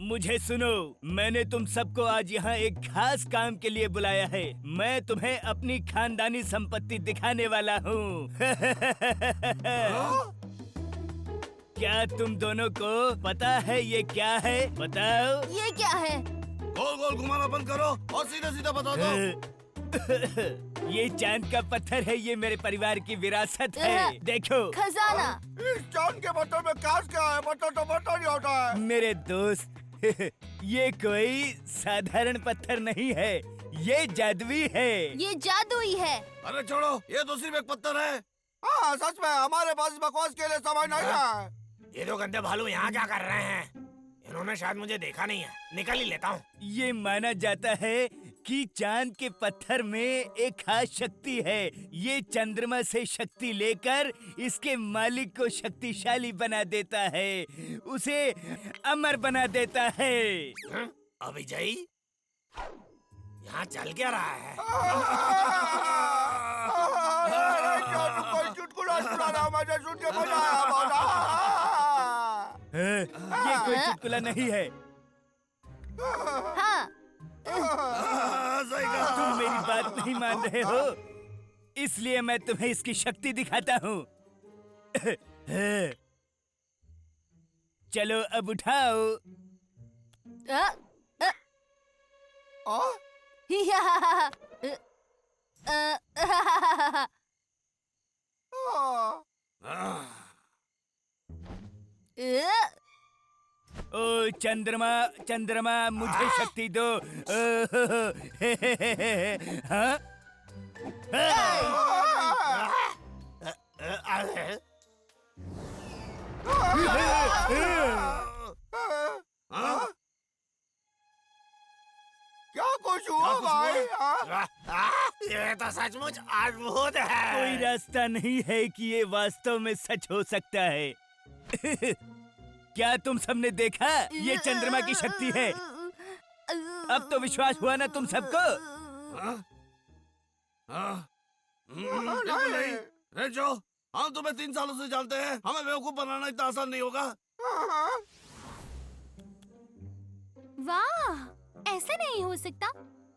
मुझे सुनो, मैंने तुम सबको आज यहाँ एक खास काम के लिए बुलाया है। मैं तुम्हें अपनी खानदानी संपत्ति दिखाने वाला हूँ। क्या तुम दोनों को पता है ये क्या है? बताओ। ये क्या है? गोल गोल घुमाना बंद करो और सीधा सीधा बता दो। ये चांद का पत्थर है, ये मेरे परिवार की विरासत है। देखो। खजाना। इस चांद के पत्थर में खास क्या है? पत्थर तो पत्थर ही होता है। मेरे दोस्त, ये कोई साधारण पत्थर नहीं है, ये जादुई है। ये जादुई है। अरे छोड़ो, ये तो सिर्फ एक पत्थर है। हाँ सच में, हमारे पास बकवास के लिए समय नहीं है। ये दो गंदे भालू यहाँ क्या कर रहे हैं? इन्होंने शायद मुझे देखा नहीं है, निकल ही लेता हूँ। ये माना जाता है कि चांद के पत्थर में एक खास शक्ति है। ये चंद्रमा से शक्ति लेकर इसके मालिक को शक्तिशाली बना देता है, उसे अमर बना देता है। अभिजय, यहाँ चल क्या रहा है? कोई चुटकुला सुना रहा, मुझे सुन के मजा आया बहुत। ये कोई चुटकुला नहीं है। हाँ। सही कहा। तुम मेरी बात नहीं मान रहे हो, इसलिए मैं तुम्हें इसकी शक्ति दिखाता हूँ। चलो अब उठाओ। अ, अ, या, ओ चंद्रमा, चंद्रमा मुझे शक्ति दो। हाँ? क्या कुछ हुआ भाई? ये तो सचमुच अद्भुत है। कोई रास्ता नहीं है कि ये वास्तव में सच हो सकता है। क्या तुम सबने देखा? ये चंद्रमा की शक्ति है। अब तो विश्वास हुआ ना तुम सबको? नहीं, रेंचो, हम तुम्हें 3 सालों से जानते हैं। हमें बेवकूफ बनाना इतना आसान नहीं होगा। वाह, ऐसा नहीं हो सकता।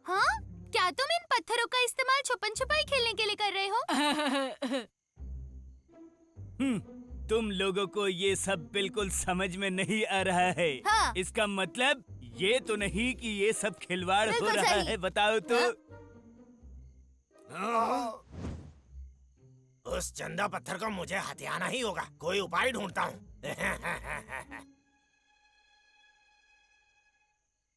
हाँ, क्या तुम इन पत्थरों का इस्तेमाल छुपन छुपाई खेलने के लिए कर रहे हो? तुम लोगों को ये सब बिल्कुल समझ में नहीं आ रहा है। हाँ। इसका मतलब ये तो नहीं कि ये सब खिलवाड़ हो बिल्कुल रहा सही। है। बताओ तो। उस चंदा पत्थर को मुझे हथियाना ही होगा। कोई उपाय ढूंढता हूँ।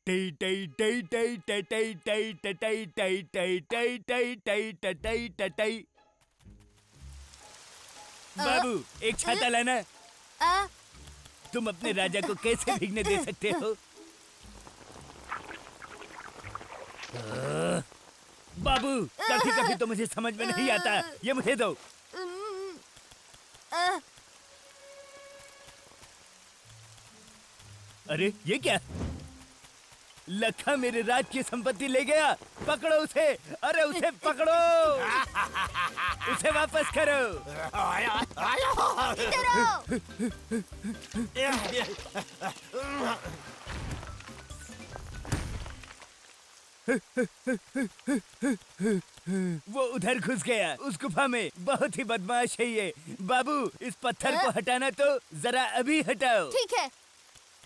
टई टई टई टई टई टई टई टई टई टई टई टई टई टई टई। बाबू, एक छाता लाना। तुम अपने राजा को कैसे भीगने दे सकते हो? बाबू, कभी कभी तो मुझे समझ में नहीं आता। ये मुझे दो। अरे ये क्या? लखा मेरे राज की संपत्ति ले गया। पकड़ो उसे। अरे उसे पकड़ो। उसे वापस करो। इधर आओ। वो उधर घुस गया उस गुफा में। बहुत ही बदमाश है ये। बाबू, इस पत्थर को हटाना तो जरा अभी हटाओ। ठीक है।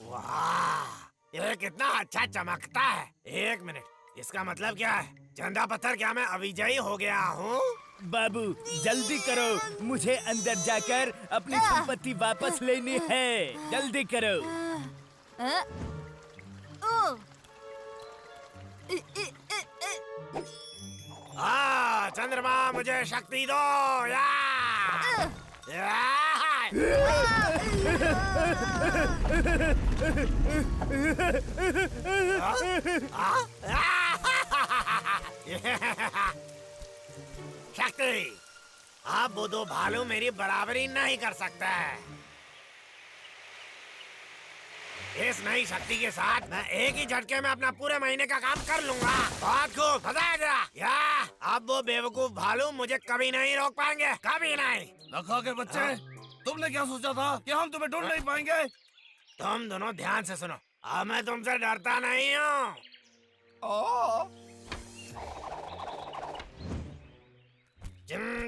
वाह, ये कितना अच्छा चमकता है। 1 मिनट, इसका मतलब क्या है? चंदा पत्थर, क्या मैं अभिजयी हो गया हूँ? बाबू जल्दी करो, मुझे अंदर जाकर अपनी संपत्ति वापस लेनी है। जल्दी करो। चंद्रमा मुझे शक्ति दो। या! शक्ति, अब वो 2 भालू मेरी बराबरी नहीं कर सकते। इस नई शक्ति के साथ मैं एक ही झटके में अपना पूरे महीने का काम कर लूंगा। बहुत खूब, बताया गया। या अब वो बेवकूफ भालू मुझे कभी नहीं रोक पाएंगे, कभी नहीं। लखा के बच्चे, तुमने क्या सोचा था कि हम तुम्हें ढूंढ नहीं पाएंगे? तुम दोनों ध्यान से सुनो। अब मैं तुमसे डरता नहीं हूँ।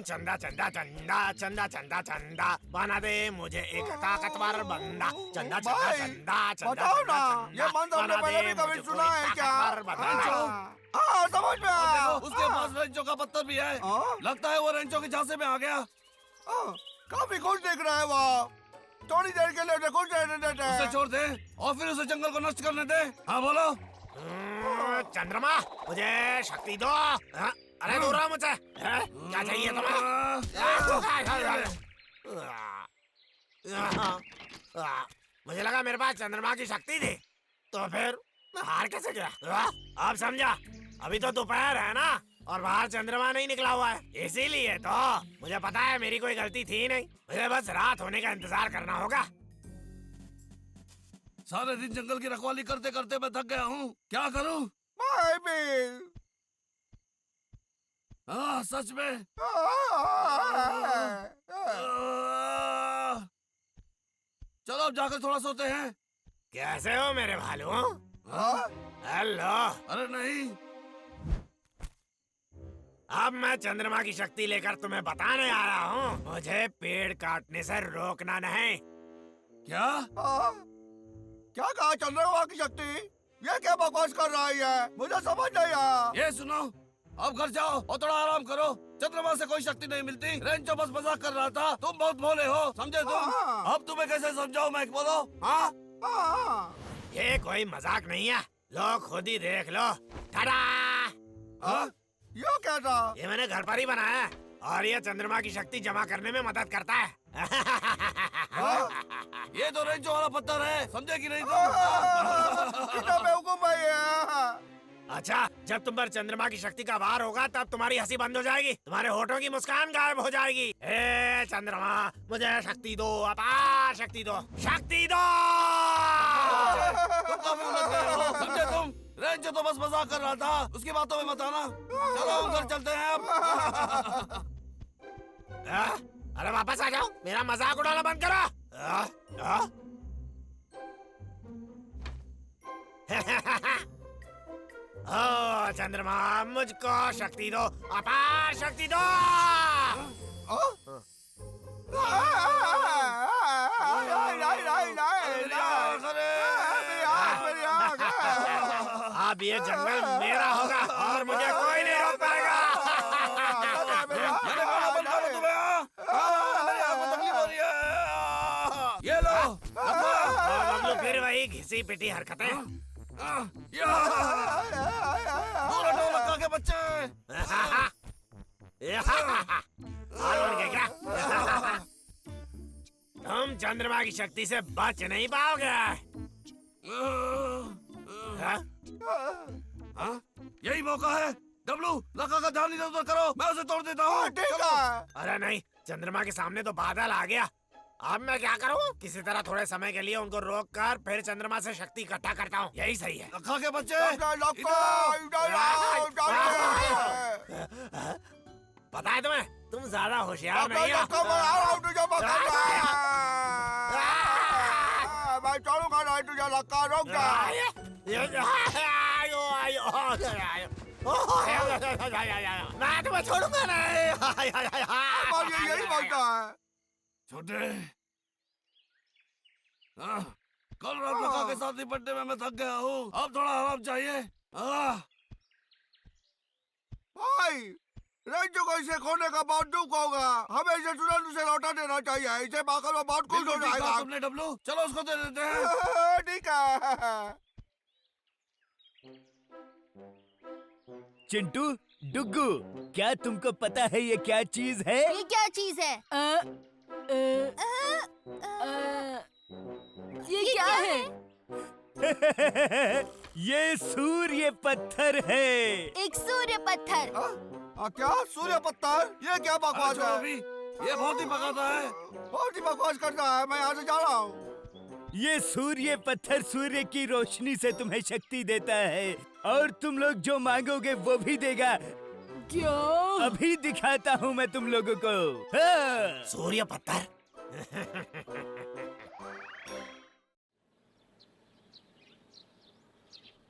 चंदा चंदा चंदा चंदा चंदा चंदा बना दे मुझे एक ताकतवर बंदा। चंदा चंदा भाई, चंदा चंदा बताओ ना, चंदा ये मंत्र हमने बना पहले दे भी कभी मुझे सुना कोई है क्या? ताकतवर बंदा। हाँ, समझ में आया। उसके पास रेंचो का पत्थर भी है। लगता है वो रेंचो के झांसे में आ गया। काफी खुश दिख रहा है वो। थोड़ी देर के लिए उसे खुश रहने देते उसे हैं। छोड़ दे और फिर उसे जंगल को नष्ट करने दे। हाँ बोलो। चंद्रमा मुझे शक्ति दो। अरे दूर रहो मुझसे। क्या चाहिए तुम्हें? मुझे लगा मेरे पास चंद्रमा की शक्ति थी, तो फिर मैं हार कैसे गया? अब समझा। अभी तो दोपहर है ना, और बाहर चंद्रमा नहीं निकला हुआ है, इसीलिए तो मुझे पता है मेरी कोई गलती थी नहीं। मुझे बस रात होने का इंतजार करना होगा। सारे दिन जंगल की रखवाली करते करते मैं थक गया हूँ। क्या करूँ? मैं भी। हाँ सच में। चलो अब जाकर थोड़ा सोते हैं। कैसे हो मेरे भालू? हाँ? हेलो। अरे नहीं। अब मैं चंद्रमा की शक्ति लेकर तुम्हें बताने आ रहा हूँ, मुझे पेड़ काटने से रोकना नहीं। क्या? क्या कहा चंद्रमा की शक्ति? ये क्या बकवास कर रहा है? मुझे समझ नहीं आया। ये सुनो, अब घर जाओ और थोड़ा आराम करो। चंद्रमा से कोई शक्ति नहीं मिलती। रेंचो बस मजाक कर रहा था। तुम बहुत भोले हो, समझे तुम? अब तुम्हें कैसे समझाऊं मैं, बोलो। हाँ? ये कोई मजाक नहीं है, लो खुद ही देख लो। टाडा! ये क्या था? ये मैंने घर पर ही बनाया है, और ये चंद्रमा की शक्ति जमा करने में मदद करता है। ये तो रेंचो वाला पत्थर है, समझे कि नहीं तुम? कितना बेवकूफ है ये। अच्छा, जब तुम पर चंद्रमा की शक्ति का वार होगा तब तुम्हारी हंसी बंद हो जाएगी, तुम्हारे होठों की मुस्कान गायब हो जाएगी। ए चंद्रमा, मुझे शक्ति दो, अपार शक्ति दो, शक्ति दो। तुम काफी उलझ गए हो, समझे तुम? रेंचो तो बस मजाक कर रहा था, उसकी बातों में मत आना। चलो हम घर चलते हैं अब। अरे वापस आ जाओ, मेरा मजाक उड़ाना बंद करो। ओ चंद्रमा, मुझको शक्ति दो, अपार शक्ति दो। अब ये जंगल मेरा होगा और मुझे कोई नहीं रोक पाएगा। मैंने कहा बंद करो तुम्हें। मेरी आँख में तकलीफ हो रही है। ये लो। और हम लोग फिर वही घिसी पिटी हरकतें। दूर हटो लड़का के बच्चे। और उड़ गए क्या? तुम चंद्रमा की शक्ति से बच नहीं पाओगे। हाँ? यही मौका है। डब्लू, लड़का का ध्यान इधर उधर करो, मैं उसे तोड़ देता हूँ। अरे नहीं, चंद्रमा के सामने तो बादल आ गया। अब मैं क्या करूं? किसी तरह थोड़े समय के लिए उनको रोक कर फिर चंद्रमा से शक्ति इकट्ठा करता हूँ, यही सही है। लड़का के बच्चे पता है तुम्हें, तुम ज्यादा होशियार नहीं हो। मैं चलूंगा नहीं, तुझे लक्का रोक जा। मैं तुम्हें छोड़ूंगा नहीं। यही बोलता है। छोटे, कल रात लड़का के साथ निपटने में मैं थक गया हूँ, अब थोड़ा आराम चाहिए। भाई, रेंचो को इसे खोने का बहुत दुख होगा। हमें इसे तुरंत उसे लौटा देना चाहिए। इसे पाकर वो बहुत खुश हो बिल्कुल ठीक जाएगा। कहा तुमने डब्लू, चलो उसको दे देते हैं। ठीक है। चिंटू, डुग्गू, क्या तुमको पता है ये क्या चीज है? ये क्या चीज है? ये क्या है? ये सूर्य पत्थर है। एक सूर्य पत्थर। क्या सूर्य पत्थर? ये क्या बकवास छोड़ो है? अभी, ये बहुत ही पकाता है। बहुत ही बकवास करता है। मैं यहाँ से जा रहा हूँ। ये सूर्य पत्थर सूर्य की रोशनी से तुम्हें शक्ति देता है, और तुम लोग जो मांगोगे वो भी देगा। क्या? अभी दिखाता हूँ मैं तुम लोगों को। हाँ। सूर्य पत्थर।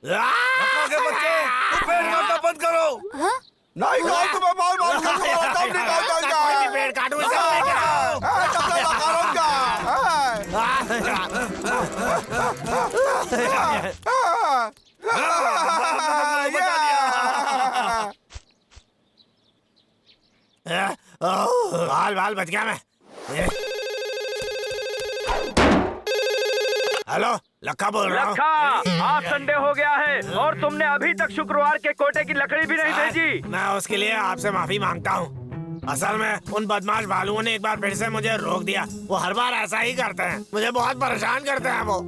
लखा के बच्चे, तुम पेड़ काटना बंद करो। हाँ? नहीं तो तुम्हें मार मार के तुम्हारा दम निकाल देंगे। कोई भी पेड़ काटूं इससे लेके आओ। चक्कर लगा रहूंगा। बाल बाल बच गया मैं। हेलो, लक्का बोल रहा हूँ। लखा, आज संडे हो गया है और तुमने अभी तक शुक्रवार के कोटे की लकड़ी भी नहीं भेजी। मैं उसके लिए आपसे माफी मांगता हूँ। असल में उन बदमाश भालुओं ने एक बार फिर से मुझे रोक दिया। वो हर बार ऐसा ही करते हैं, मुझे बहुत परेशान करते हैं वो।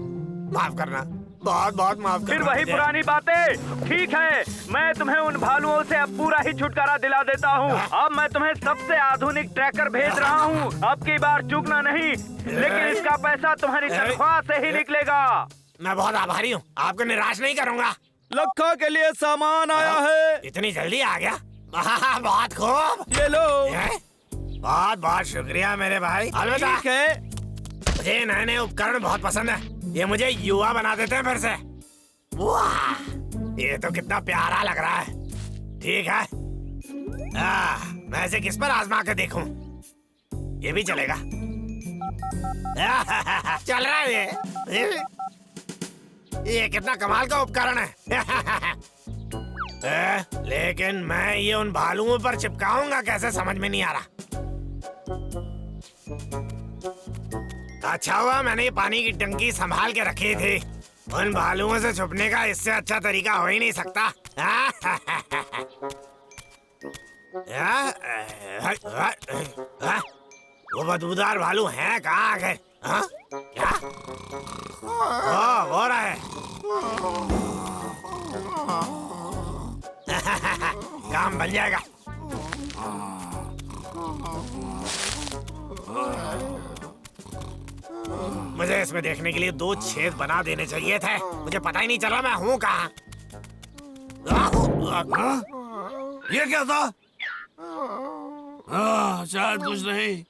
माफ करना, बहुत बहुत माफ करना। फिर वही मुझे। पुरानी बातें। ठीक है, मैं तुम्हें उन भालुओं से अब पूरा ही छुटकारा दिला देता हूँ। अब मैं तुम्हें सबसे आधुनिक ट्रैकर भेज रहा हूँ। अब की बार चूकना नहीं, लेकिन इसका पैसा तुम्हारी तनख्वाह से ही निकलेगा। मैं बहुत आभारी हूँ, आपको निराश नहीं करूँगा। लखा के लिए सामान आया है। इतनी जल्दी आ गया? बहुत खूब। ये लो। बहुत बहुत शुक्रिया मेरे भाई। अलविदा। ठीक है। मुझे नए नए उपकरण बहुत पसंद है। ये मुझे युवा बना देते हैं फिर से। वाह, ये तो कितना प्यारा लग रहा है। ठीक है, मैं इसे किस पर आजमा के देखूं? ये भी चलेगा। चल रहा है ये कितना कमाल का उपकरण है। लेकिन मैं ये उन भालुओं पर चिपकाऊंगा कैसे, समझ में नहीं आ रहा। अच्छा हुआ मैंने ये पानी की टंकी संभाल के रखी थी। उन भालुओं से छुपने का इससे अच्छा तरीका हो ही नहीं सकता। वो बदबूदार भालू हैं कहाँ आ गए? क्या? हो रहा है। काम बन जाएगा। मुझे इसमें देखने के लिए 2 छेद बना देने चाहिए थे। मुझे पता ही नहीं चला मैं हूँ कहाँ। ये क्या था? शायद कुछ नहीं।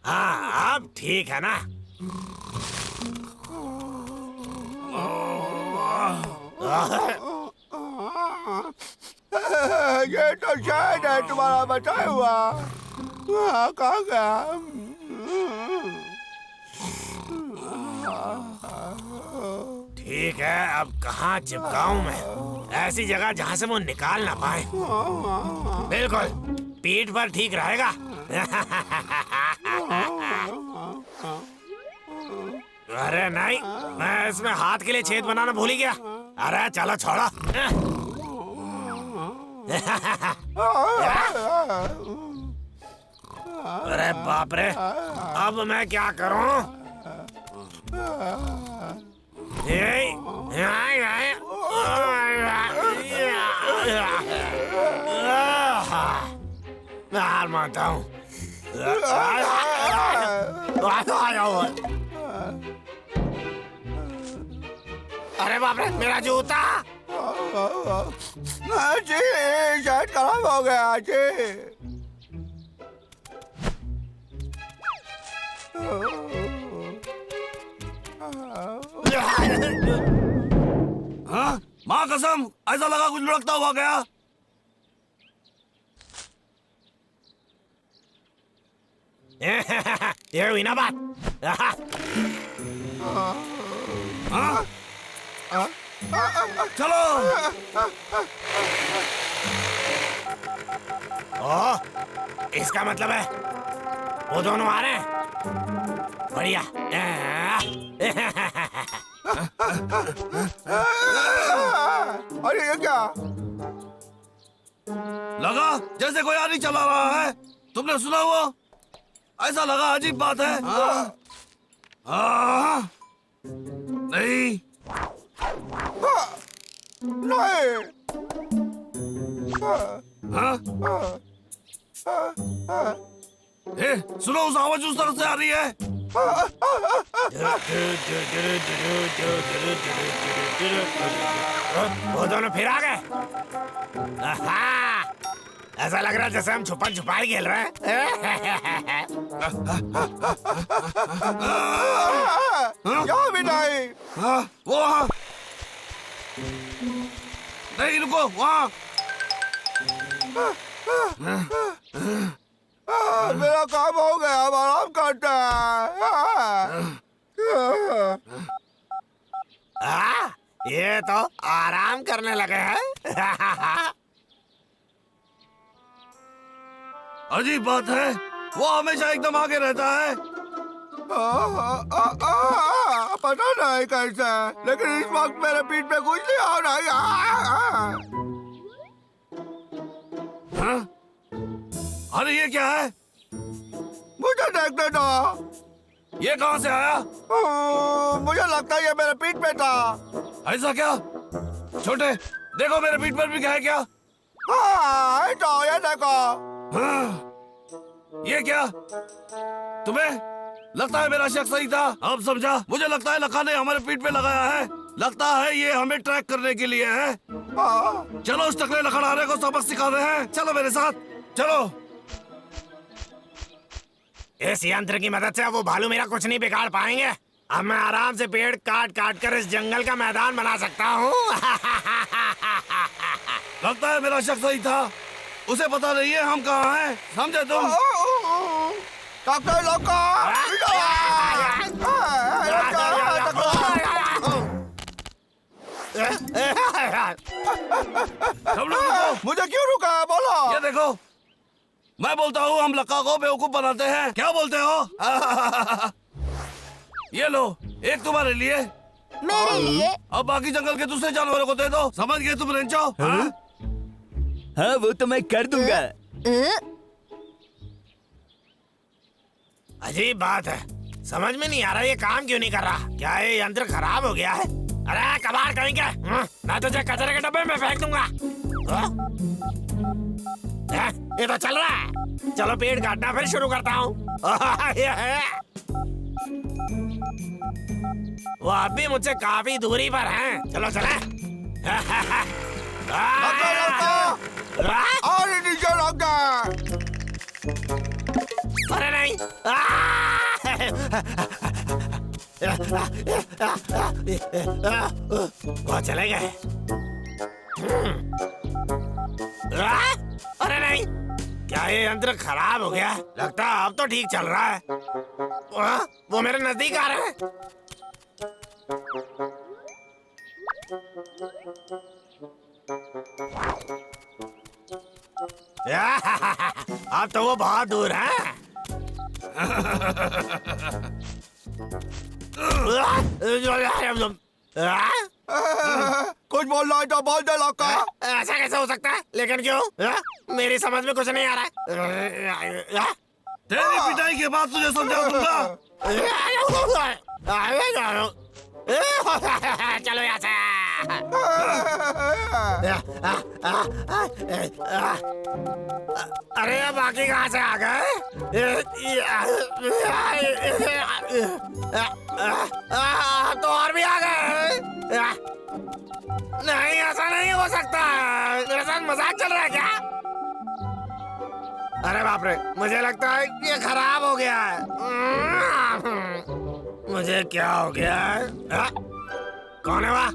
हाँ, अब ठीक है ना? ये तो शायद है तुम्हारा बचाया हुआ। कहाँ गया? ठीक है, अब कहाँ चिपकाऊं मैं? ऐसी जगह जहाँ से वो निकाल ना पाए। बिल्कुल, पीठ पर ठीक रहेगा। अरे नहीं, मैं इसमें हाथ के लिए छेद बनाना भूल ही गया। अरे चलो छोड़ो। अरे बाप रे, अब मैं क्या करूं? मैं हार मानता हूँ। अरे बाप रे, मेरा जूता। जी शायद खराब हो गया जी। हाँ? माँ कसम, ऐसा लगा कुछ लुढ़कता हुआ गया। ये हुई ना बात। हाँ? चलो। ओह, इसका मतलब है वो दोनों आ रहे हैं। बढ़िया। अरे ये क्या? लगा जैसे कोई आदमी चला रहा है। तुमने सुना वो? ऐसा लगा अजीब बात है। नहीं। नहीं। सुनो, उस आवाज उस तरफ से आ रही है। वो दोनों फिर आ गए। ऐसा लग रहा है जैसे हम छुपन छुपाई खेल रहे हैं। यहाँ भी नहीं। हाँ, वो वहाँ नहीं, रुको वहाँ। मेरा काम हो गया, अब आराम करते हैं। ये तो आराम करने लगे हैं। अजीब बात है, वो हमेशा एकदम आगे रहता है। पता नहीं कैसे, लेकिन इस वक्त मेरे पीठ पे कुछ नहीं हो रहा है। हाँ? अरे ये क्या है? मुझे देखने दो। ये कहाँ से आया? मुझे लगता है ये मेरे पीठ पे था। ऐसा क्या? छोटे, देखो मेरे पीठ पर भी क्या है क्या? हाँ, ये देखो। हाँ, ये क्या? तुम्हें लगता है मेरा शक सही था? अब समझा। मुझे लगता है लखा ने हमारे पीठ पे लगाया है। लगता है ये हमें ट्रैक करने के लिए है। चलो उस टकले लखड़ाने को सबक सिखा रहे हैं। चलो मेरे साथ, चलो। इस यंत्र की मदद से वो भालू मेरा कुछ नहीं बिगाड़ पाएंगे। अब मैं आराम से पेड़ काट काट कर इस जंगल का मैदान बना सकता हूँ। लगता है मेरा शक सही था। उसे पता नहीं है हम कहाँ हैं। समझे तुम? डॉक्टर लोका, सब लोग रुको। मुझे क्यों रुका है, बोलो। ये देखो, मैं बोलता हूँ हम लक्का को बेवकूफ बनाते हैं। क्या बोलते हो? ये लो, एक तुम्हारे लिए, मेरे लिए। अब बाकी जंगल के दूसरे जानवरों को दे दो। समझ गए तुम रेंचो? हाँ? हाँ, वो तो मैं कर दूंगा। अजीब बात है, समझ में नहीं आ रहा ये काम क्यों नहीं कर रहा। क्या ये यंत्र खराब हो गया है? अरे कबाड़ कहीं क्या? मैं तुझे कचरे के डब्बे में फेंक दूंगा। ये तो चल रहा है। चलो पेड़ काटना फिर शुरू करता हूँ। वो अब भी मुझसे काफी दूरी पर हैं। चलो चले। और नीचे लग गया। अरे नहीं। वो चले गए। अरे नहीं, क्या ये यंत्र खराब हो गया? लगता है अब तो ठीक चल रहा है। वो मेरे नजदीक आ रहे हैं। अब तो वो बहुत दूर है। कुछ बोल रहा है तो बोल दे लोका। ऐसा कैसे हो सकता है? लेकिन क्यों? मेरी समझ में कुछ नहीं आ रहा है। तेरी पिटाई के बाद तुझे समझा दूंगा। चलो यहाँ से। अरे बाकी कहाँ से आ गए? तो और भी आ गए। नहीं, ऐसा नहीं हो सकता। मेरे साथ मजाक चल रहा है क्या? अरे बाप रे, मुझे लगता है ये खराब हो गया है। मुझे क्या हो गया है? कौन है वहाँ?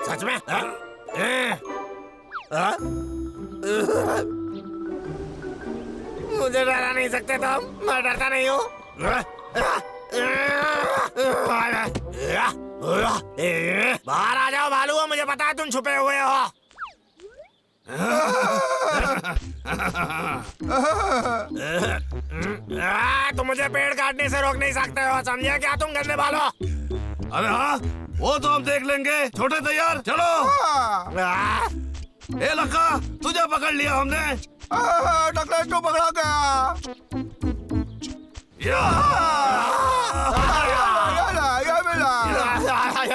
सच में? मुझे डरा नहीं सकते तुम? मैं डरता नहीं हूँ। बाहर आ जाओ भालू, मुझे पता है तुम छुपे हुए हो। तुम मुझे पेड़ काटने से रोक नहीं सकते हो, समझे क्या तुम गंदे बालो? अरे हाँ, वो तो हम देख लेंगे। छोटे तैयार, चलो। ए लक्का, तुझे पकड़ लिया हमने। डॉक्टर तो पकड़ा गया।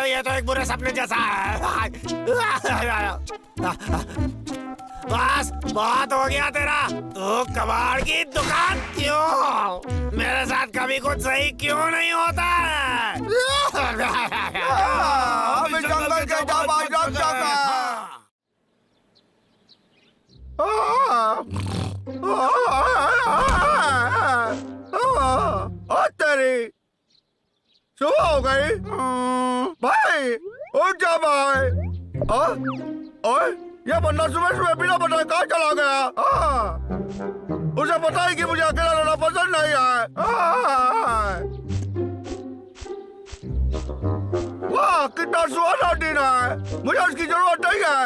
ये तो एक बुरे सपने जैसा है। बस बहुत हो गया तेरा। तो कबाड़ की दुकान क्यों? मेरे साथ कभी कुछ सही क्यों नहीं होता है? हमें जंगल के जाबाज रक्षा का। तेरी सुबह हो गई भाई, उठ जा भाई। ओए ये बंदा सुबह सुबह बिना बताए कहाँ चला गया? उसे पता है कि मुझे अकेला रहना पसंद नहीं है। वाह कितना सुहाना दिन है, मुझे उसकी जरूरत नहीं है।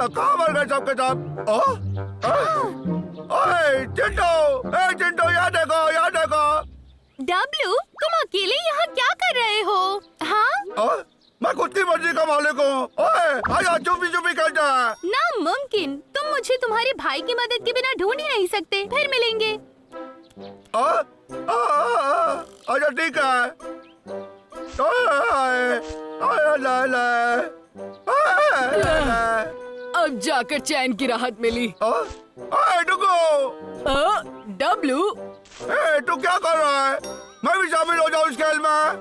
कहाँ मर गए सबके सब? ओए चिंटू, यहाँ देखो। डब्लू, तुम अकेले यहाँ क्या कर रहे हो? हाँ? मैं खुद की मर्जी का मालिक हूँ। ओए आजा चुपी खेलते हैं। नामुमकिन, तुम मुझे तुम्हारे भाई की मदद के बिना ढूंढ ही नहीं सकते। फिर मिलेंगे। अच्छा ठीक है। अब जाकर चैन की राहत मिली। डब्लू, तू क्या कर रहा है? मैं भी शामिल हो जाऊँ इस खेल में?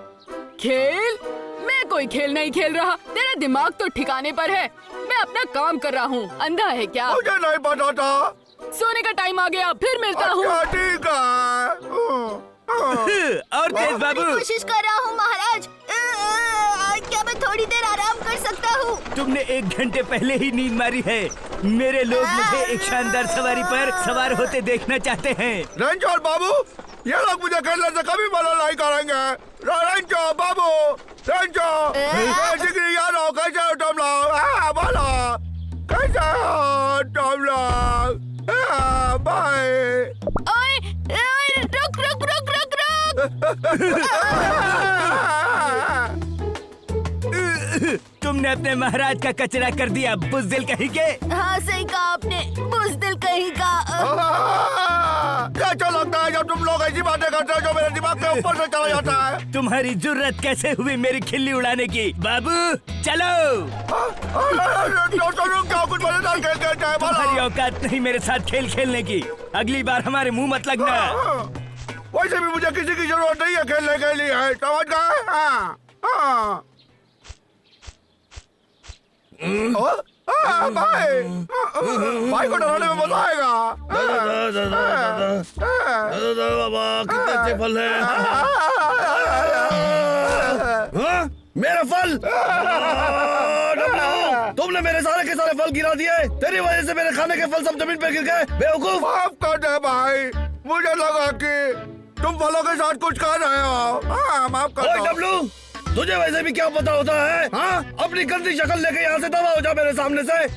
खेल? मैं कोई खेल नहीं खेल रहा। तेरा दिमाग तो ठिकाने पर है। मैं अपना काम कर रहा हूँ। अंधा है क्या? मुझे नहीं पता था। सोने का टाइम आ गया, फिर मिलता हूँ। अच्छा ठीक है। और तेज बाबू, कोशिश कर रहा हूँ महाराज। क्या मैं थोड़ी देर आराम कर सकता हूँ? तुमने 1 घंटे पहले ही नींद मारी है। मेरे लोग मुझे एक शानदार सवारी पर सवार होते देखना चाहते हैं। रेंचो बाबू, ये लोग मुझे खेलने से कभी मना नहीं करेंगे। रेंचो बाबू, जिगरी यार हो, कैसे हो तुम लोग? बोलो कैसे हो तुम लोग? बाय। रुक। तुमने अपने महाराज का कचरा कर दिया, बुज़दिल कहीं के। हाँ सही कहा आपने, बुज़दिल कहीं का। क्या लगता है जब तुम लोग ऐसी बातें करते हो जो मेरे दिमाग के ऊपर से चला जाता है? तुम्हारी जुर्रत कैसे हुई मेरी खिल्ली उड़ाने की? बाबू चलो। क्या कुछ मजेदार खेल खेलते हैं? तुम्हारी औकात नहीं मेरे साथ खेल खेलने की। अगली बार हमारे मुंह मत लगना। वैसे भी मुझे किसी की जरूरत नहीं है खेलने के लिए, समझ गए? भाई को डराने में मजा आएगा। बाबा कितने अच्छे फल हैं। मेरा फल। तुमने मेरे सारे के सारे फल गिरा दिए। तेरी वजह से मेरे खाने के फल सब जमीन पे गिर गए। बेवकूफ। माफ कर दे भाई, मुझे लगा कि तुम फलों के साथ कुछ कर रहे हो। माफ कर दो। डब्लू, तुझे वैसे भी क्या पता होता है? हाँ, अपनी गंदी शक्ल लेके यहाँ से दबा हो जा मेरे सामने से।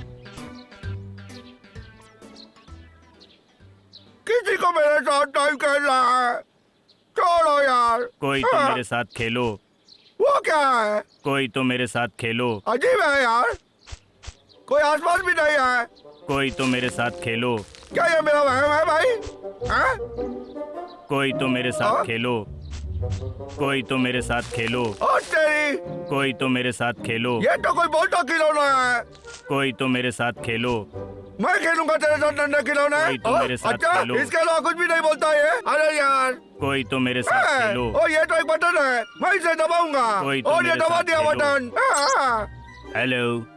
किसी को मेरे साथ टाइम खेलना है, छोड़ो यार। कोई तो मेरे साथ खेलो। वो क्या है? कोई तो मेरे साथ खेलो। अजीब है यार, कोई आसपास भी नहीं है। कोई तो मेरे साथ खेलो। क्या ये मेरा वहम है भाई? कोई तो मेरे साथ खेलो। कोई तो मेरे साथ खेलो। और तेरी, कोई तो मेरे साथ खेलो। ये तो कोई बोलता खिलौना है। कोई तो मेरे साथ खेलो। मैं खेलूंगा तेरे साथ डंडा खिलौना। कोई तो मेरे साथ अच्छा, खेलो। इसके अलावा कुछ भी नहीं बोलता ये। अरे यार, कोई तो मेरे साथ खेलो। ओ ये तो एक बटन है, मैं इसे दबाऊंगा। कोई तो और ये मेरे दबा साथ दिया खेलो। बटन।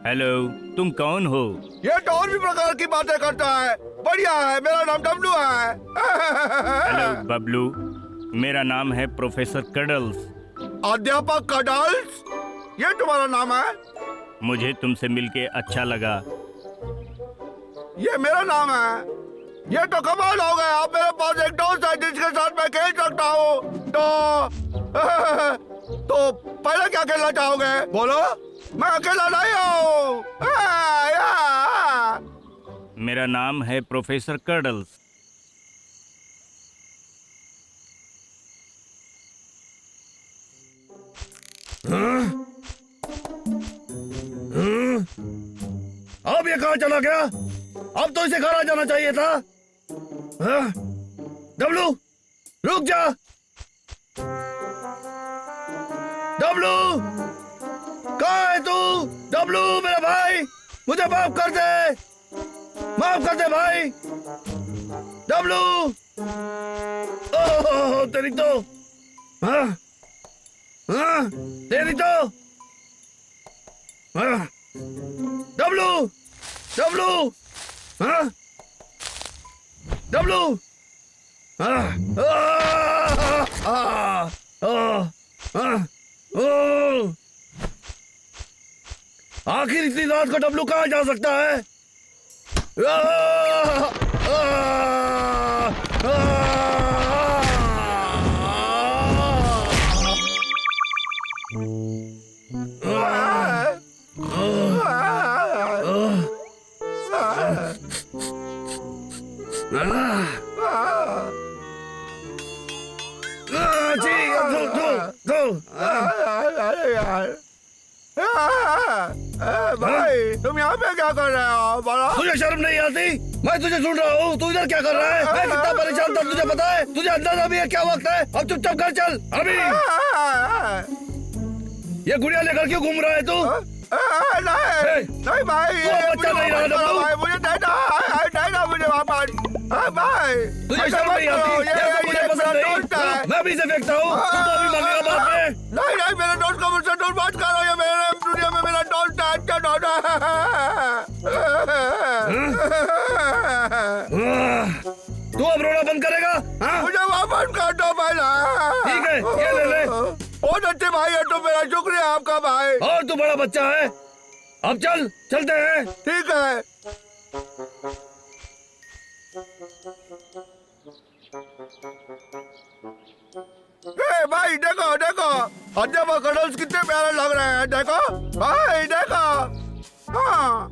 हेलो, तुम कौन हो? ये तो और भी प्रकार की बातें करता है। बढ़िया है, मेरा नाम डब्लू है। हेलो बबलू, मेरा नाम है प्रोफेसर कडल्स। अध्यापक कडल्स, ये तुम्हारा नाम है? मुझे तुमसे मिलके अच्छा लगा। ये मेरा नाम है। ये तो कमाल हो गया, अब मेरे पास एक दोस्त है जिसके साथ मैं खेल सकता हूँ। तो पहले क्या खेलना चाहोगे? बोलो, मैं अकेला नहीं हूँ। मेरा नाम है प्रोफेसर कडल्स। अब ये कहाँ चला गया? अब तो इसे घर आ जाना चाहिए था। डब्लू, रुक जा। डब्लू, कहाँ है तू? डब्लू मेरा भाई, मुझे माफ कर दे, माफ कर दे भाई। डब्लू, ओह तेरी तो, हाँ हाँ तेरी तो, हाँ डब्लू, डब्लू, हाँ डब्लू, हाँ आखिर इतनी रात को डब्लू कहाँ जा सकता है? भाई तुम यहाँ पे क्या कर रहे हो? बोलो। तुझे शर्म नहीं आती? मैं तुझे सुन रहा हूँ, तू इधर क्या कर रहा है? मैं कितना परेशान था तुझे पता है? तुझे अंदाजा भी है क्या वक्त है? अब चुपचाप घर चल अभी। ये गुड़िया लेकर क्यों घूम रहा है तू? नहीं भाई, ये बच्चा नहीं रहा डब्लू। भाई मुझे देना मुझे वापस। भाई तुझे शर्म नहीं आती? ये तो मुझे पसंद नहीं, मैं भी इसे फेंकता हूँ, तू तो अभी मांगेगा बाद में। नहीं मेरे दोस्त को मुझसे दूर बात करो, ये मेरे दुनिया में मेरा दोस्त है, अच्छा दोस्त है। तू अब रोना बंद करेगा? हाँ? मुझे वापस कर दो पहला। ठीक है, ये ले ले। बहुत अच्छे भाई है, तो मेरा शुक्रिया आपका भाई। और तू बड़ा बच्चा है, अब चलते हैं। ठीक है। भाई देखो देखो, अजब कडल्स कितने प्यारे लग रहे हैं, देखो भाई देखो। हाँ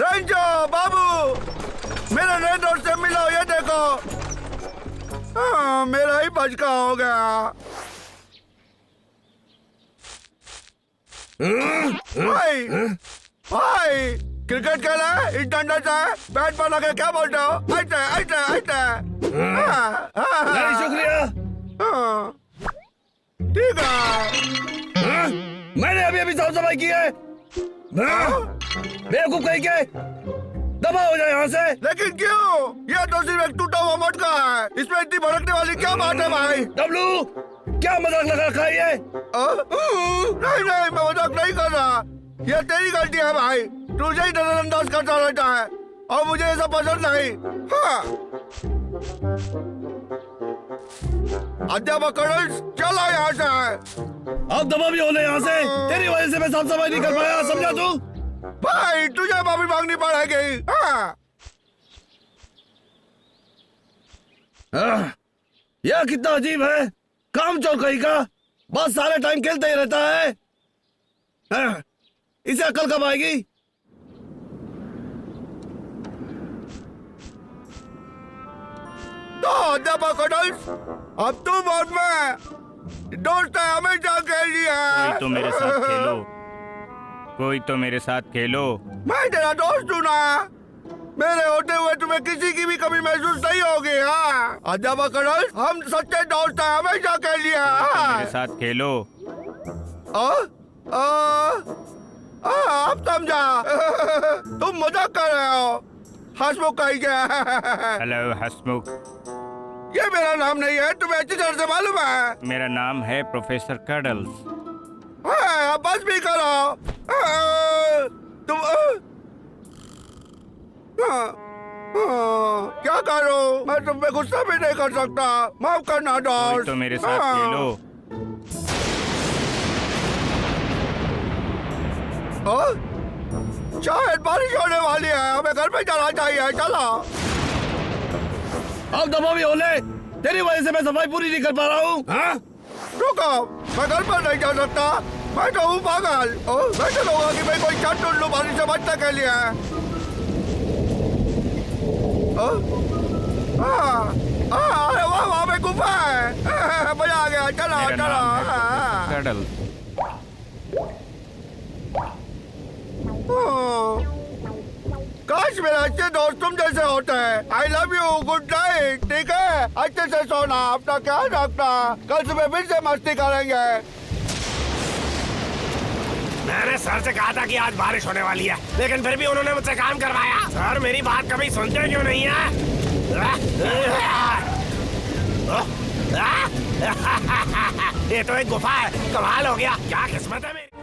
रंजो बाबू, मेरे नए दोस्त से मिलो, ये देखो। हाँ मेरा ही बचका हो गया। भाई भाई क्रिकेट खेला है, इस डंडा से बैट पर लगे, क्या बोलते हो? ऐसे नहीं शुक्रिया। ठीक है। मैंने अभी साफ सफाई की है। बेवकूफ कहीं के, दबा हो जाए यहाँ से। लेकिन क्यों? यह तो सिर्फ एक टूटा हुआ मटका है, इसमें इतनी भड़कने वाली क्या बात है भाई? डब्लू, क्या मजाक लगा रखा है ये? नहीं मैं मजाक नहीं कर रहा, यह तेरी गलती है भाई, तुझे ही नजरअंदाज करता रहता है और मुझे ऐसा पसंद नहीं। हाँ अध्यापक कडल्स, चलो यहाँ से। अब दबा भी होने यहाँ से, तेरी वजह से मैं साफ सफाई नहीं कर पाया, समझा तू? भाई तुझे माफी मांगनी पड़ेगी। यह कितना अजीब है, काम चोर कहीं का, बस सारे टाइम खेलते ही रहता है। इसे अकल कब आएगी? तो अध्यापक कडल्स, अब तुम और मैं दोस्त है, हमेशा के लिए। कोई तो मेरे साथ खेलो, कोई तो मेरे साथ खेलो। मैं तेरा दोस्त हूँ ना, मेरे होते हुए तुम्हें किसी की भी कमी महसूस नहीं होगी। हाँ अध्यापक कडल्स, हम सच्चे दोस्त हैं, हमेशा के लिए। तो मेरे साथ खेलो। अब समझा। तुम मजाक कर रहे हो, हंसमुख कहीं के। हेलो हंसमुख, ये मेरा नाम नहीं है, तुम्हें अच्छी तरह से मालूम है। मेरा नाम है प्रोफेसर कडल्स। अब बस भी करो। तुम क्या करो, मैं तुम पे गुस्सा भी नहीं कर सकता, माफ करना दोस्त। कोई तो मेरे साथ खेलो। शायद बारिश होने वाली है, हमें घर पे जाना चाहिए, चलो। अब दबा भी होले, तेरी वजह से मैं सफाई पूरी नहीं कर पा रहा हूँ। हाँ? रुको, मैं घर पर नहीं जा सकता, मैं तो हूँ पागल। मैं चलूंगा कि मैं कोई छत ढूंढ लूं बारिश से बचने के लिए। अरे वाह, वहाँ पे गुफा है, मजा आ गया, चलो मेरा चलो। नाम है प्रोफेसर कडल्स। काश मेरे अच्छे दोस्त तुम जैसे होते हैं। I love you, good night. ठीक है, अच्छे से सोना, अपना ख्याल रखना, कल सुबह फिर से मस्ती करेंगे। सर से कहा था कि आज बारिश होने वाली है, लेकिन फिर भी उन्होंने मुझसे काम करवाया। सर मेरी बात कभी सुनते क्यों नहीं है? ये तो एक गुफा है, कमाल हो गया। क्या किस्मत है मेरी।